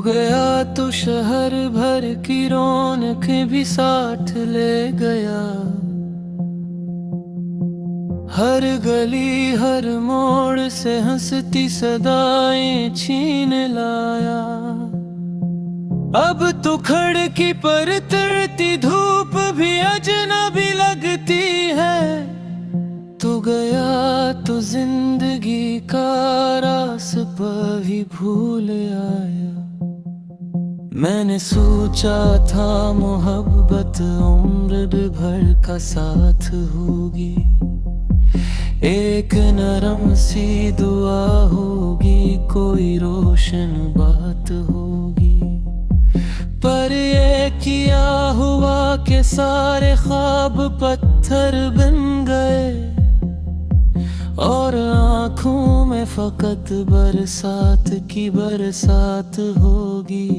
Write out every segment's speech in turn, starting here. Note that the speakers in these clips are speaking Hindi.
गया तो शहर भर की रौनक भी साथ ले गया। हर गली हर मोड़ से हंसती सदाएं छीन लाया। अब तो खिड़की पर तरती धूप भी अजनबी लगती है। तो गया तो जिंदगी का रास्ता भी भूल आया। मैंने सोचा था मोहब्बत उम्र भर का साथ होगी, एक नरम सी दुआ होगी, कोई रोशन बात होगी। पर ये किया हुआ कि सारे ख्वाब पत्थर बन गए और आँखों में फकत बरसात की बरसात होगी।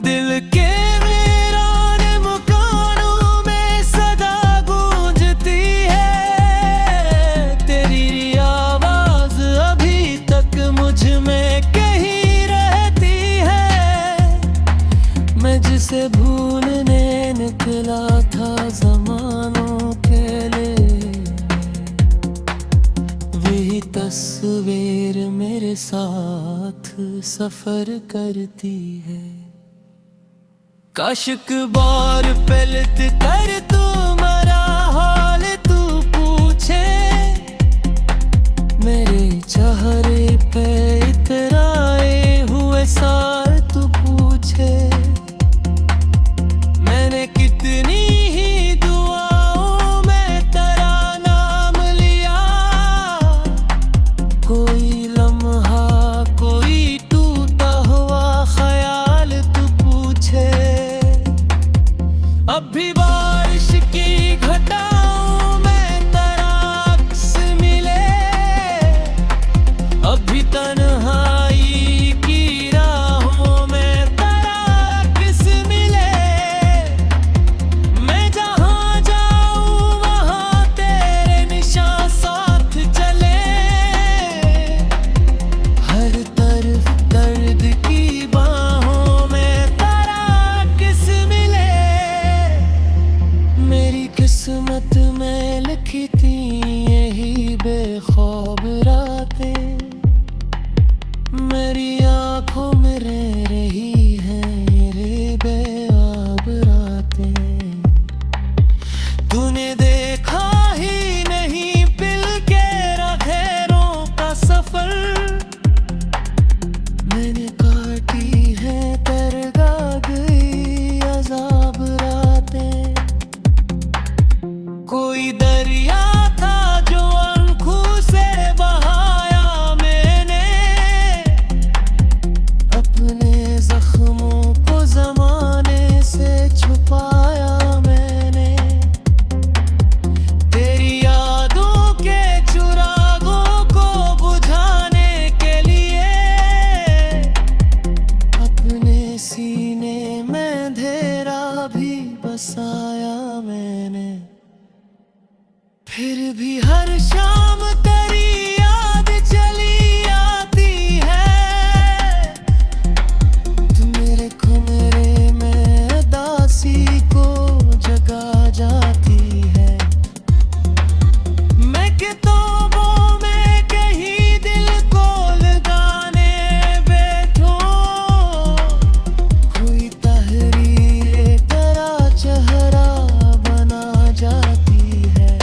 दिल के वीराने मकानों में सदा गूंजती है तेरी आवाज, अभी तक मुझ में कहीं रहती है। मैं जिसे भूलने निकला था ज़मानों के लिए, वही तस्वीर मेरे साथ सफर करती है। काशिक बार पलट कर तुम्हारा हाल तू पूछे, मेरे चेहरे पे इतराए हुए सार तू पूछे। मैंने कितनी ही दुआओं में तेरा नाम लिया, कोई लम्हा कोई टूटा हुआ ख्याल तू पूछे। अब भी बारिश की घटाओं में तेरा अक्स मिले, अब भी तन्हाई की राहों में तेरा अक्स मिले। मैं जहाँ जाऊँ वहाँ तेरे निशान साथ चले, हर तरफ दर्द की बाहों में तेरा अक्स मिले। मेरी किस्मत में लिखी थी यही बेख्वाब रातें, मेरी आंखों में रह रही हैं मेरे बेआब रातें। तूने देखा ही नहीं पिल के खैरों का सफर, मैंने काटी है तरगा गई अजाब रातें। कोई दरिया था जो आंखों से बहाया मैंने, अपने जख्मों को ज़माने से छुपाया मैंने। तेरी यादों के चिरागों को बुझाने के लिए अपने सीने में अंधेरा भी बसाया मैंने। फिर भी हर शाम तेरी याद चली आती है, तू मेरे कमरे में उदासी को जगा जाती है। मैं किताबों में कहीं दिल को लगाने बैठूं, कोई तहरीर तेरा चेहरा बना जाती है।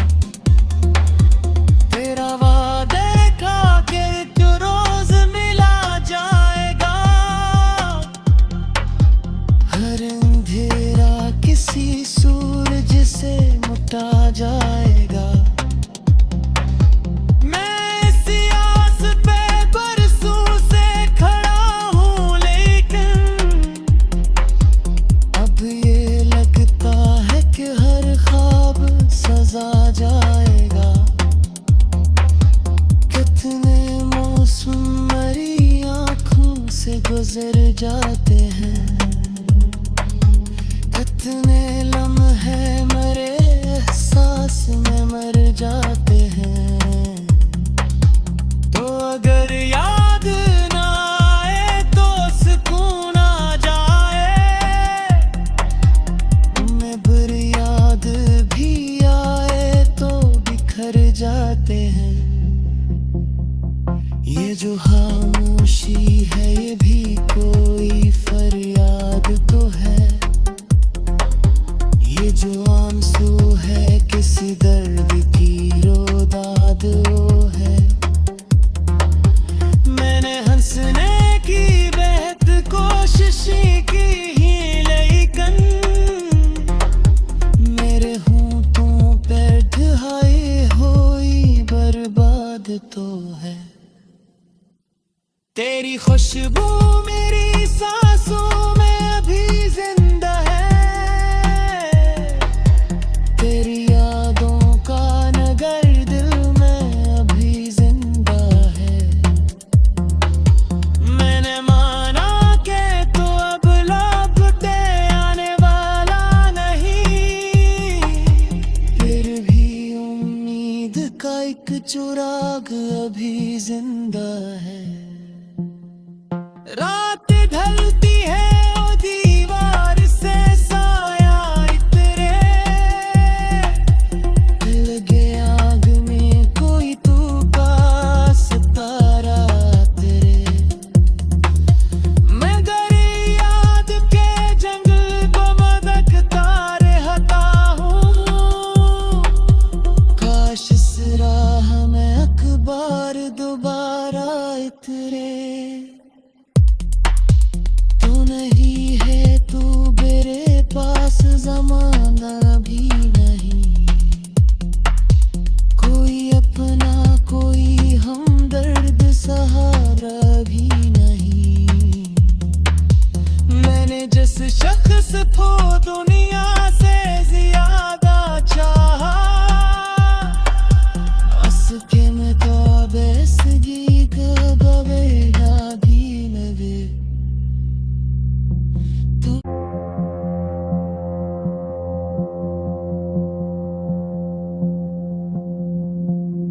तेरा वादे का कि जो रोज मिला जाएगा, हर अंधेरा किसी सूरज से मुटा जाएगा। मैं इस आस पे बरसों से खड़ा हूँ, लेकिन अब ये लगता है कि हर ख्वाब सजा जाएगा। कितने मौसम मेरी आँखों से गुजर जाते हैं, कितने लम्हे मेरे एहसास में मर जाते हैं। तो अगर याद ना आए तो करते हैं। ये जो खामोशी है ये भी कोई फरियाद तो है। ये जो आंसू है किसी दर्द की रोदाद वो है। मैंने हंसने की बेहद कोशिश की ही लेकिन मेरे होंठों पे ढहाई हुई बर्बाद तो है। तेरी खुशबू मेरी सांसों में अभी जिंदा है। तेरी यादों का नगर दिल में अभी जिंदा है। मैंने माना कि तो अब लौटे आने वाला नहीं। फिर भी उम्मीद का एक चिराग अभी जिंदा है। रात ढलती है ओ दीवार से साया इतरे। लगे आग में कोई तू का सितारा तेरे। मैं गरी याद के जंगल को मदकता रहता हूँ। काश इस राह में अखबार दोबारा इतरे। नहीं है तू मेरे पास ज़माना भी नहीं। कोई अपना कोई हमदर्द सहारा भी नहीं। मैंने जिस शख्स को दुनिया से ज्यादा चाहा उसके में तो बेसगी कबे भी लगे।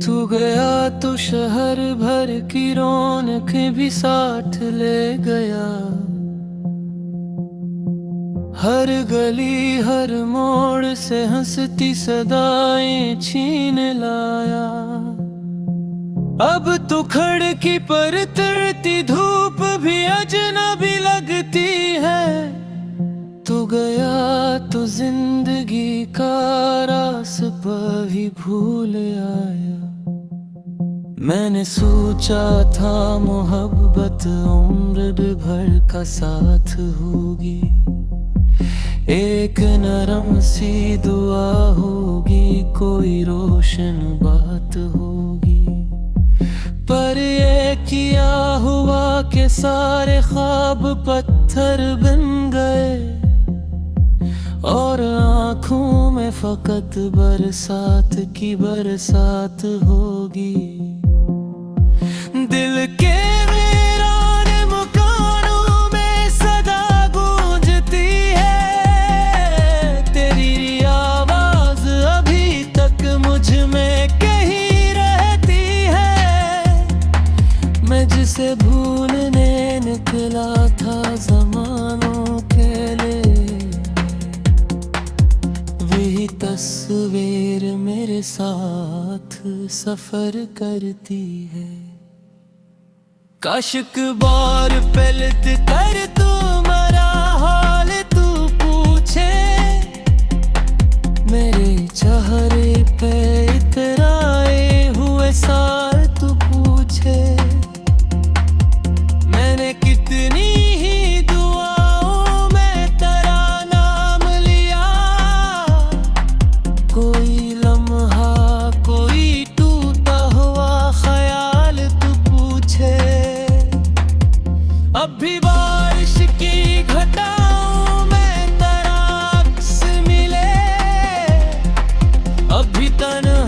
तू गया तो शहर भर की रौनक भी साथ ले गया। हर गली हर मोड़ से हंसती सदाएं छीन लाया। अब तो खिड़की पर तरती धूप भी अजनबी लगती है। तू गया तो जिंदगी का रास्ता भी भूल आया। मैंने सोचा था मोहब्बत उम्र भर का साथ होगी। एक नरम सी दुआ होगी कोई रोशन बात होगी। पर ये किया हुआ के सारे ख्वाब पत्थर बन गए। और आँखों में फकत बरसात की बरसात होगी। दिल के वीरान मकानों में सदा गूंजती है। तेरी आवाज अभी तक मुझ में कहीं रहती है। मैं जिसे भूलने निकला था ज़मानों के लिए वही तस्वीर मेरे साथ सफर करती है। काशिक बार पलट कर तुम्हारा हाल तू पूछे। मेरे चेहरे पे इतराए हुए साल तू पूछे। मैंने कितनी ही दुआओं में तेरा नाम लिया। कोई लम्हा कोई टूटा हुआ ख्याल तू पूछे। अब भी बारिश की घटाओं में तेरा अक्स मिले। अब भी तन्हा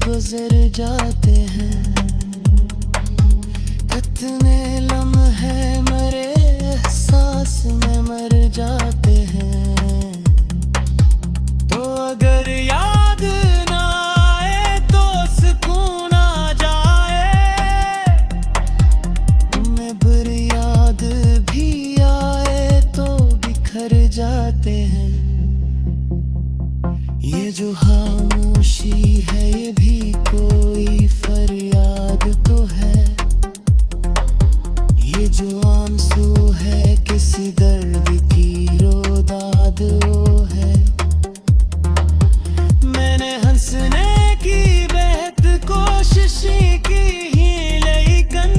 गुजर जाते हैं, कितने लम्हे मेरे एहसास में मर जाते हैं। तो अगर याद ना आए तो सुकून आ जाए, तुम्हें बुरी याद भी आए तो बिखर जाते हैं। ये जो खामोशी है ये भी कोई फरियाद तो है, ये जो आंसू है किसी दर्द की रोदाद वो है। मैंने हंसने की बेहद कोशिश की ही, लेकिन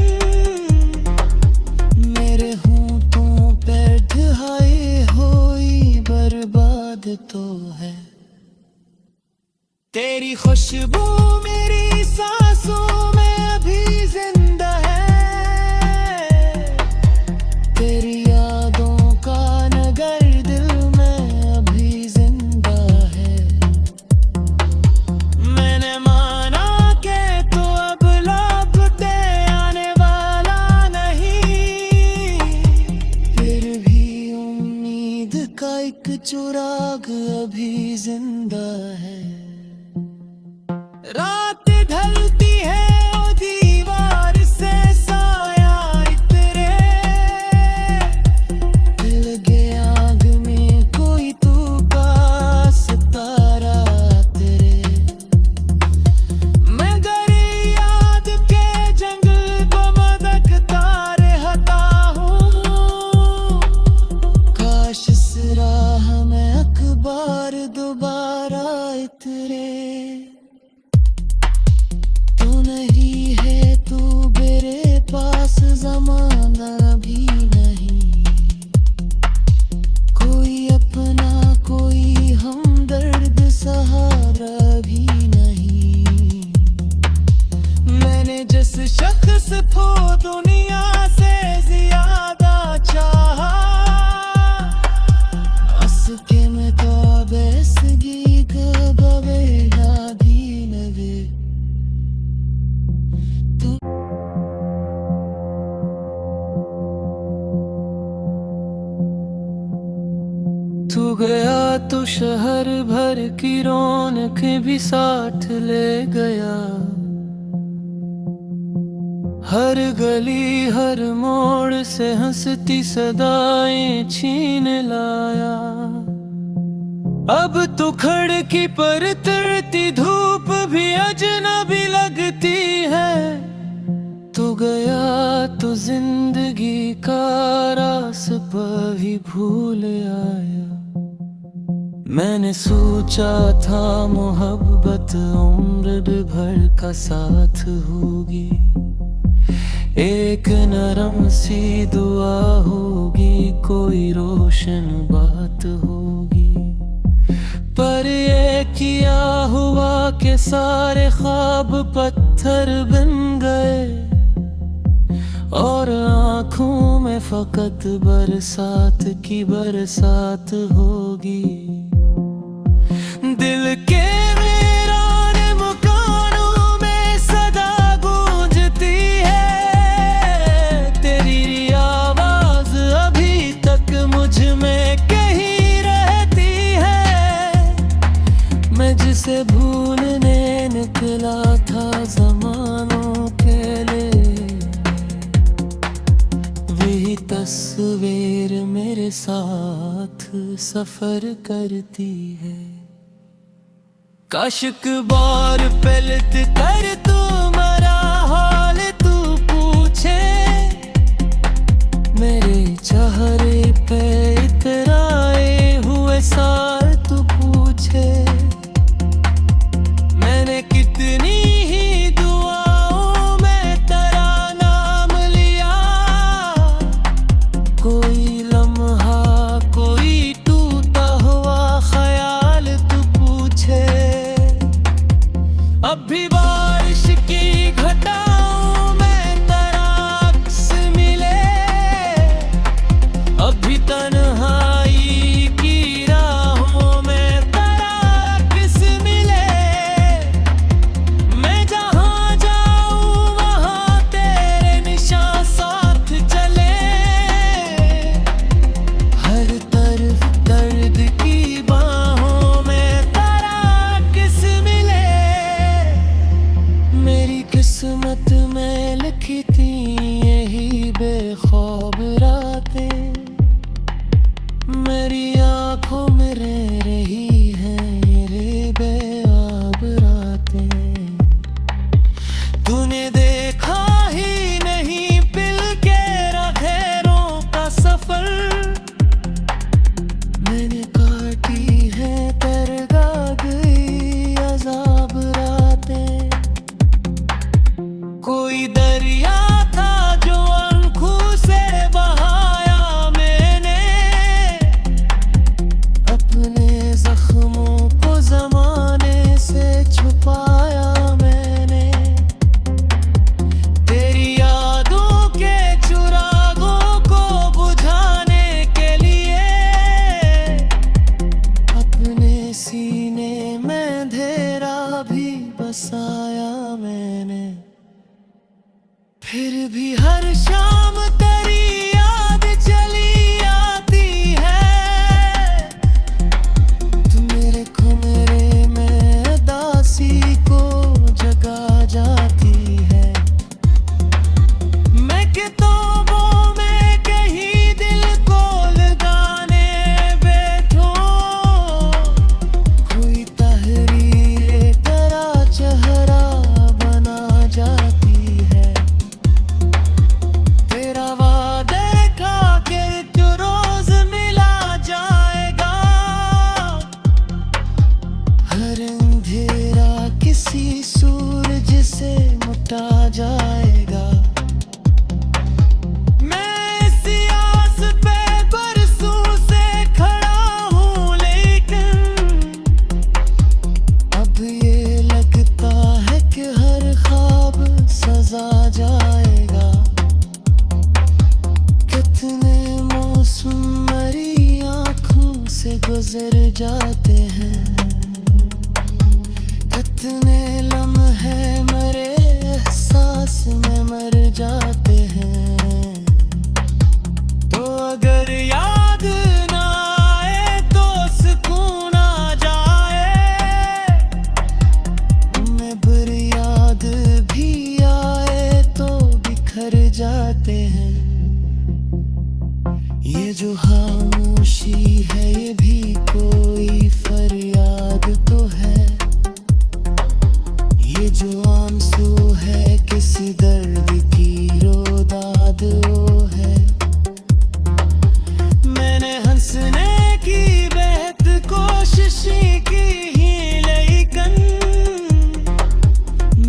मेरे होंठों पे ढहाई हुई बर्बाद तो है। तेरी खुशबू मेरी सांसों में अभी जिंदा है, तेरी यादों का नगर दिल में अभी जिंदा है। मैंने माना कि तो अब लौटते आने वाला नहीं, फिर भी उम्मीद का एक चिराग अभी जिंदा है। रात ढलती है ओ दीवार से साया इतरे, लगे आग में कोई तू का सितारा तेरे। मैं गरी याद के जंगल को मदकता रहता हूँ, काश इस राह में अखबार दोबारा इतरे। नहीं है तू मेरे पास ज़माना भी नहीं, कोई अपना कोई हमदर्द सहारा भी नहीं। मैंने जिस शख्स को दुनिया से ज्यादा चाहा, उसके में तो बेसगी कबे ना भी लगे। तू गया तो शहर भर की रौनक भी साथ ले गया, हर गली हर मोड़ से हंसती सदाएं छीन लाया। अब तो खिड़की पर तरती धूप भी अजनबी लगती है। तू गया तो जिंदगी का रास्ता भी भूल आया। मैंने सोचा था मोहब्बत उम्र भर का साथ होगी, एक नरम सी दुआ होगी, कोई रोशन बात होगी। पर ये किया हुआ के सारे ख्वाब पत्थर बन गए, और आँखों में फकत बरसात की बरसात होगी। दिल के वीरान मकानों में सदा गूंजती है, तेरी आवाज अभी तक मुझ में कहीं रहती है। मैं जिसे भूलने निकला था ज़मानों के लिए, वही तस्वीर मेरे साथ सफर करती है। काशिक बार पलट कर तुम्हारा हाल तू पूछे, मेरे चेहरे पे इतराए हुए साल तू पूछे। मैंने कितनी ही दुआओं में तेरा नाम लिया, कोई लम्हा कोई टूटा हुआ ख्याल तू पूछे। अब भी बारिश की घटाओं में तेरा अक्स मिले, अब भी तन्हाई की राहों में तेरा अक्स मिले। किस्मत में लिखी थी यही बेखौफ रातें, मेरी आंखों में रह रही है ये बेआब रातें। तूने देखा ही नहीं पिल के खैरों का सफर, मैंने काटी है तरगा गई अजाब रातें। कोई दरिया था जो आंखों से बहाया मैंने, अपने जख्मों को जमाने से छुपाया मैंने। तेरी यादों के चिरागों को बुझाने के लिए अपने सीने में अंधेरा भी बसाया मैंने। फिर भी हर शाम तेरी याद चली आती है, तू मेरे कमरे में दासी को जगा जाती है। मैं किताबों में कहीं दिल को लगाने बैठूं, कोई तहरीर तेरा चेहरा बना जाती है। तेरा वादा खा के जो रोज मिला जाएगा, हर अंधेरा किसी सूरज से मुटा जाएगा। मैं इस आस पे बरसों से खड़ा हूँ, लेकिन अब ये लगता है कि हर ख्वाब सजा जाएगा। कितने मौसम मेरी आँखों से गुजर जाते हैं, कितने लम्हे मेरे एहसास में मर जाते हैं। तो अगर याद ना आए तो सुकून आ जाए, में बुरी याद भी आए तो बिखर जाते हैं। ये जो खामोशी है ये भी कोई फरियाद तो है, ये जो आंसू है किसी दर्द की रोदाद वो है। मैंने हंसने की बेहद कोशिश की ही, लेकिन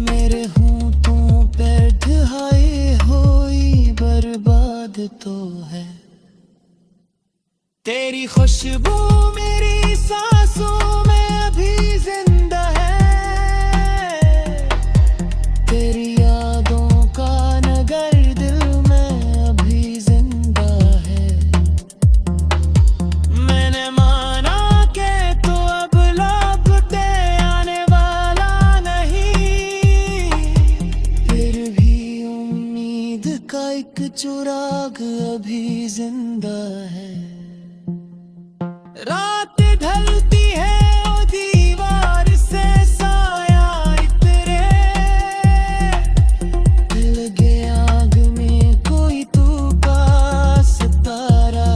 मेरे होंठों पे ढहाई हुई बर्बाद तो है। तेरी खुशबू मेरी सांसों में अभी जिंदा है, तेरी यादों का नगर दिल में अभी जिंदा है। मैंने माना कि तो अब लौटते आने वाला नहीं, फिर भी उम्मीद का एक चिराग अभी जिंदा है। रात ढलती है ओ दीवार से साया इतरे, लगे आग में कोई तू का सितारा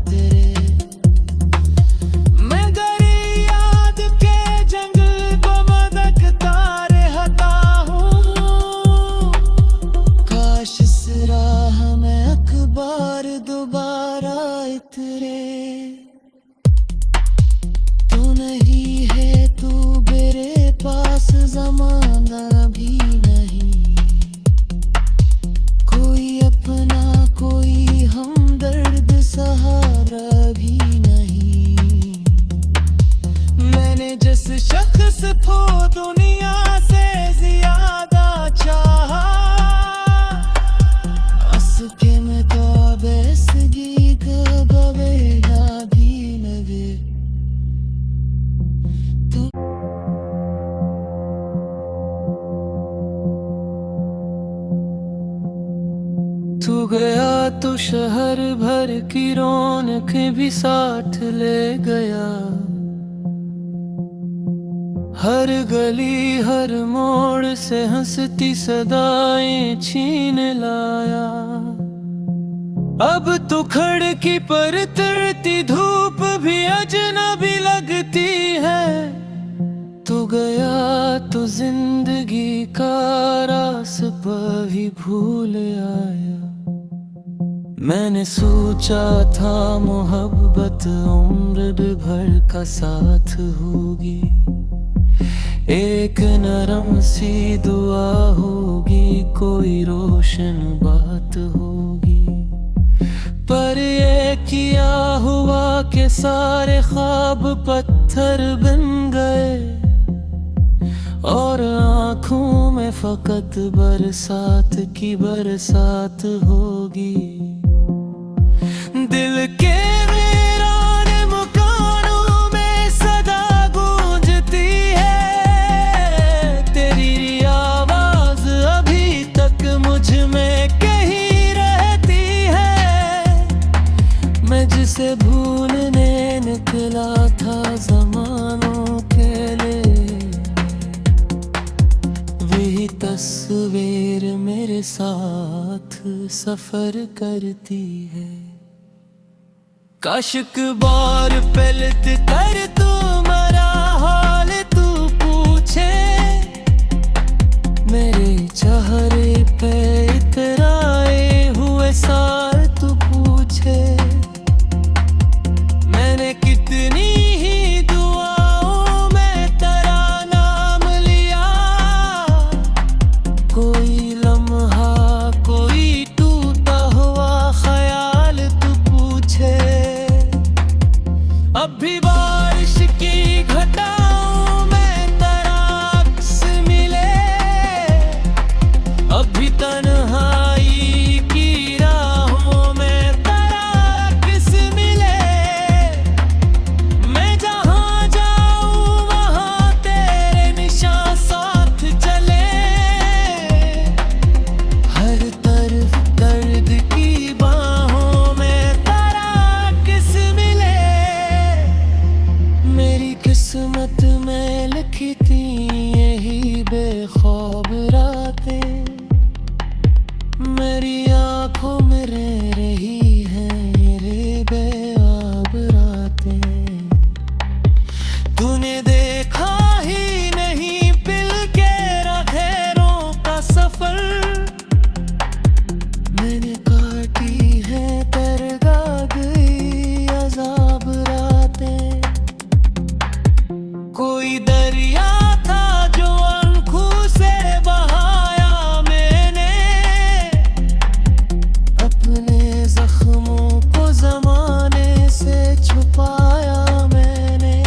तेरे। मैं गरी याद के जंगल को मदकता रहता हूँ, काश इस राह में अखबार दोबारा इतरे। तू नहीं है तू मेरे पास ज़माना भी नहीं, कोई अपना कोई हमदर्द सहारा भी नहीं। मैंने जिस शख्स को दुनिया से ज्यादा चाहा, उसके में तो बेसगी कब आवेगा भी लगे। तू गया तो शहर भर की रौनक भी साथ ले गया, हर गली हर मोड़ से हंसती सदाएं छीन लाया। अब तो खिड़की पर तरती धूप भी अजनबी लगती है। तो गया तो जिंदगी का रास्ता भी भूल आया। मैंने सोचा था मोहब्बत उम्र भर का साथ होगी, एक नरम सी दुआ होगी, कोई रोशन बात होगी। पर ये किया हुआ कि सारे ख्वाब पत्थर बन गए और आँखों में फकत बरसात की बरसात होगी। दिल के वीरान मकानों में सदा गूंजती है तेरी आवाज, अभी तक मुझ में कहीं रहती है। मैं जिसे भूलने निकला था ज़मानों के लिए, वही तस्वीर मेरे साथ सफर करती है। काश एक बार पलट कर तुम्हारा हाल तू पूछे, मेरे चेहरे पे इतराए हुए साल तू पूछे। मैंने कितनी ही दुआओं में तेरा नाम लिया, कोई लम्हा कोई टूटा हुआ ख्याल तू पूछे। अब भी बारिश की घटाओं में तेरा अक्स मिले, अब भी तन्हाई की राहों में तेरा अक्स मिले। मैं जहाँ जाऊँ वहाँ तेरे निशान साथ चले, हर तरफ दर्द की बाहों में तेरा अक्स मिले। मेरी किस्मत में लिखी थी यही बेख्वाब रातें, मेरी आंखों में रह रही हैं मेरे बेआब रातें। तूने देखा ही नहीं पिल के खैरों का सफर, मैंने काटी है तरगा गई अजाब रातें। कोई दरिया था जो आंखों से बहाया मैंने, अपने जख्मों को ज़माने से छुपाया मैंने।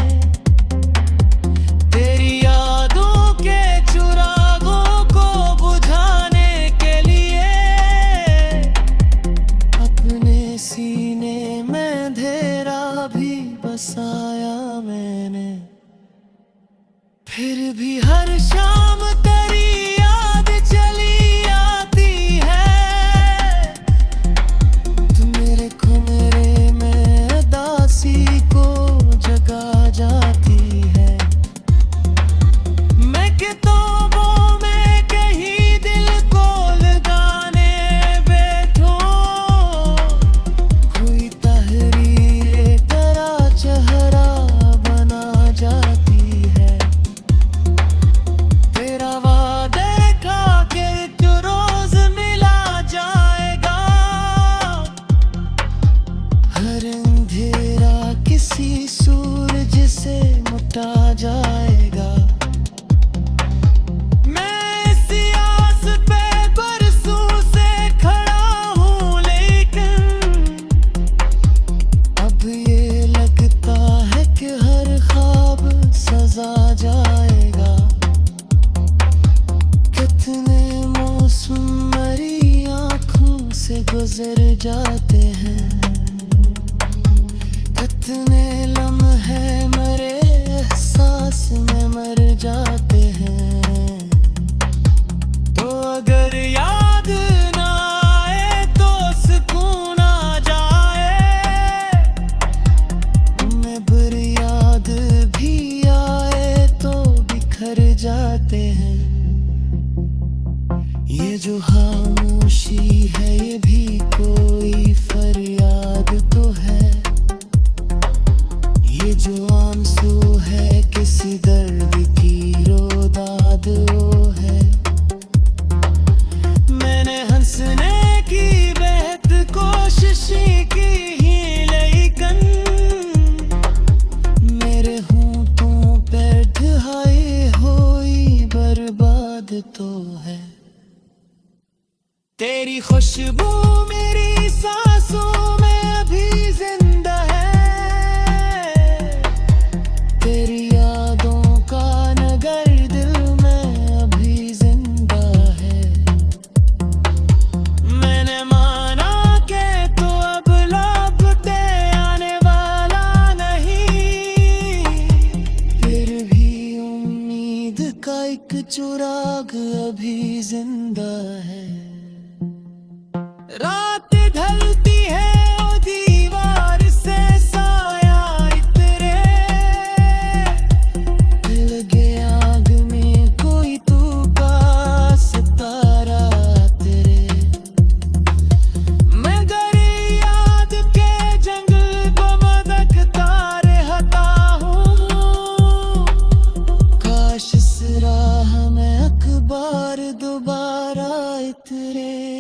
तेरी यादों के चिरागों को बुझाने के लिए अपने सीने में अंधेरा भी बसाया मैंने। फिर भी हर शाम तेरी याद चली आती है, तू मेरे कमरे में उदासी को जगा जाती है। मैं किताबों में कहीं दिल को लगाने बैठूं, कोई तहरीर तेरा चेहरा बना जाती है। तेरा वादा था कि तू रोज मिला जाएगा, हर अंधेरा किसी सूरज से मिटा जाएगा। मैं इस आस पे बरसों से खड़ा हूँ, लेकिन अब ये लगता है कि हर ख्वाब सजा जाएगा। कितने मौसम मेरी आँखों से गुजर जाते हैं, कितने लम्हे मेरे एहसास में मर जाते हैं। तो अगर याद ना आए तो सुकून आ जाए, तुम्हें बुरी याद भी आए तो भी जाते हैं। ये जो खामोशी है ये भी कोई फरियाद तो है। ये जो आंसू है किसी दर्द की रोदाद वो है। मैंने हंसने की बेहद कोशिश की ही लेकिन मेरे होंठों पे ढहाई हुई बर्बाद तो है। तेरी खुशबू मेरी सांसों में अभी जिंदा है। तेरी यादों का नगर दिल में अभी जिंदा है। मैंने माना कि तो अब लौटते आने वाला नहीं। फिर भी उम्मीद का एक चिराग अभी जिंदा है। रात ढलती है ओ दीवार से साया इतरे। लगे आग में कोई तू का सितारा तेरे। मैं गरी याद के जंगल को मदकता रहता हूँ। काश इस राह में अखबार दोबारा इतरे।